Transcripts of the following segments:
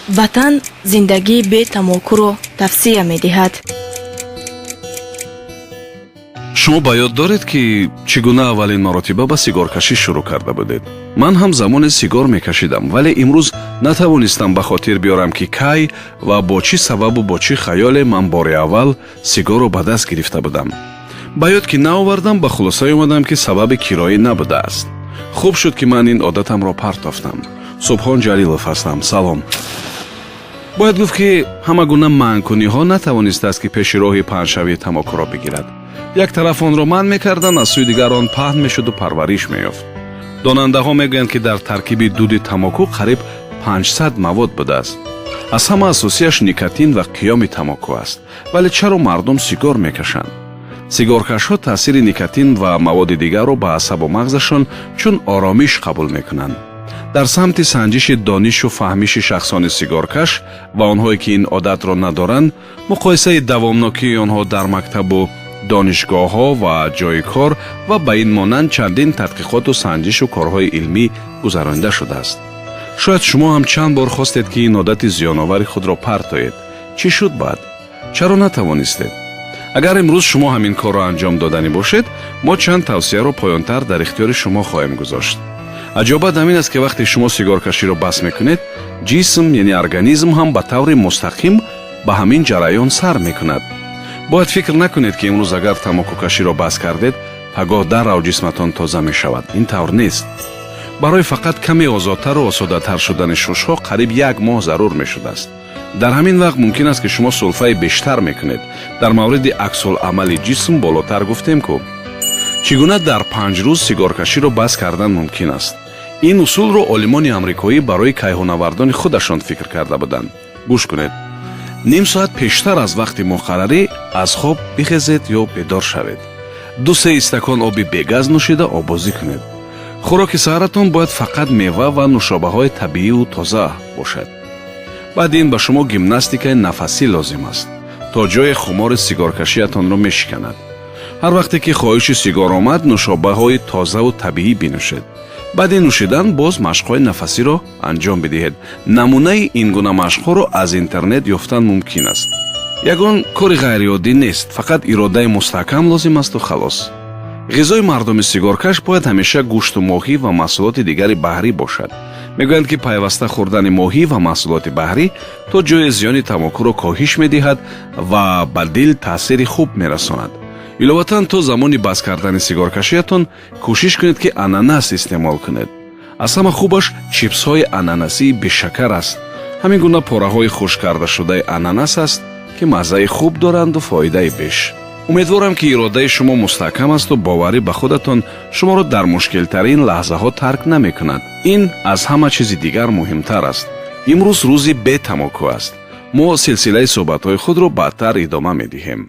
ватан зиндагии бе тамокуро тавсия медиҳад. шумо ба ёд доред ки чӣ гуна аввалин маротиба ба сигаркашӣ шурӯъ карда будед? ман ҳам замоне сигор мекашидам, вале имрӯз натавонистам ба хотир биёрам ки кай ва бо чӣ сабабу бо чӣ хаёле ман бори аввал сигарро ба даст гирифта будам. ба ёд ки наовардам, ба хулосае омадам ки сабаби кироӣ набудааст. хуб шуд ки ман ин одатамро партофтам. субҳон ҷалилов ҳастам. салом. бояд гуфт ки ҳама гуна манъкуниҳо натавонистааст ки пеши роҳи паҳншавии тамокуро бигирад. як тараф онро манъ мекарданд, аз сӯи дигар он паҳн мешуду парвариш меёфт. донандаҳо мегӯянд ки дар таркиби дуди тамоку қариб 500 мавод будааст. аз ҳама асосияш никотин ва қиёми тамоку аст. вале чаро мардум сигор мекашанд? сигаркашҳо таъсири никотин ва маводи дигарро ба асабу мағзашон чун оромиш қабул мекунанд. дар самти санҷиши донишу фаҳмиши шахсони сигаркаш ва онҳое ки ин одатро надоранд, муқоисаи давомнокии онҳо дар мактабу донишгоҳҳо ва ҷои кор ва ба ин монанд чандин тадқиқоту санҷишу корҳои илмӣ гузаронида шудааст. шояд шумо ҳам чанд бор хостед ки ин одати зиёновари худро партоед. чӣ шуд баъд? чаро натавонистед? агар имрӯз шумо ҳамин корро анҷом доданӣ бошед, мо чанд тавсияро поёнтар дар ихтиёри шумо хоҳем гузошт. аҷобат ҳамин аст ки вақте шумо сигаркаширо бас мекунед, ҷисм яъне организм ҳам ба таври мустақим ба ҳамин ҷараён сар мекунад. бояд фикр накунед ки имрӯз агар тамокукаширо бас кардед, пагоҳ даррав ҷисматон тоза мешавад. ин тавр нест. барои фақат каме озодтару осодатар шудани шушҳо қариб 1 моҳ зарур мешудааст. дар ҳамин вақт мумкин аст ки шумо сулфаи бештар мекунед. дар мавриди аксулъамали ҷисм болотар гуфтем ку чӣ гуна дар 5 рӯз сигаркаширо бас кардан мумкин аст. ин усулро олимони амрикоӣ барои кайҳонавардони худашон фикр карда буданд. гӯш кунед. ним соат пештар аз вақти муқаррарӣ аз хоб бихезед ё бедор шавед. 2-3 истакон оби бегаз нӯшида обозӣ кунед. хӯроки саҳаратон бояд фақат мева ва нушобаҳои табиию тоза бошад. баъди ин ба шумо гимнастикаи нафасӣ лозим аст, то ҷои хумори сигаркашиятонро мешиканад. ҳар вақте ки хоҳиши сигор омад, нушобаҳои тозаву табиӣ бинӯшед. баъди нӯшидан боз машқҳои нафасиро анҷом бидиҳед. намунаи ин гуна машқҳоро аз интернет ёфтан мумкин аст. ягон кори ғайриоддӣ нест, фақат иродаи мустаҳкам лозим асту халос. ғизои мардуми сигаркаш бояд ҳамеша гӯшту моҳӣ ва маҳсулоти дигари баҳрӣ бошад. мегӯянд ки пайваста хӯрдани моҳӣ ва маҳсулоти баҳрӣ то ҷои зиёни тамокуро коҳиш медиҳад ва ба дил таъсири хуб мерасонад. иловатан то замони бас кардани сигаркашиятон кӯшиш кунед ки ананас истеъмол кунед. аз ҳама хубаш чипсҳои ананасии бешакар аст. ҳамин гуна пораҳои хушккардашудаи ананас аст ки маззаи хуб доранду фоидаи беш. умедворам ки иродаи шумо мустаҳкам асту боварӣ ба худатон шуморо дар мушкилтарин лаҳзаҳо тарк намекунад. ин аз ҳама чизи дигар муҳимтар аст. имрӯз рӯзи бетамоку аст. мо силсилаи суҳбатҳои худро баъдтар идома медиҳем.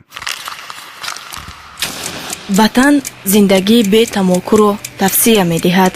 ватан зиндагии бе тамокуро тавсия медиҳад.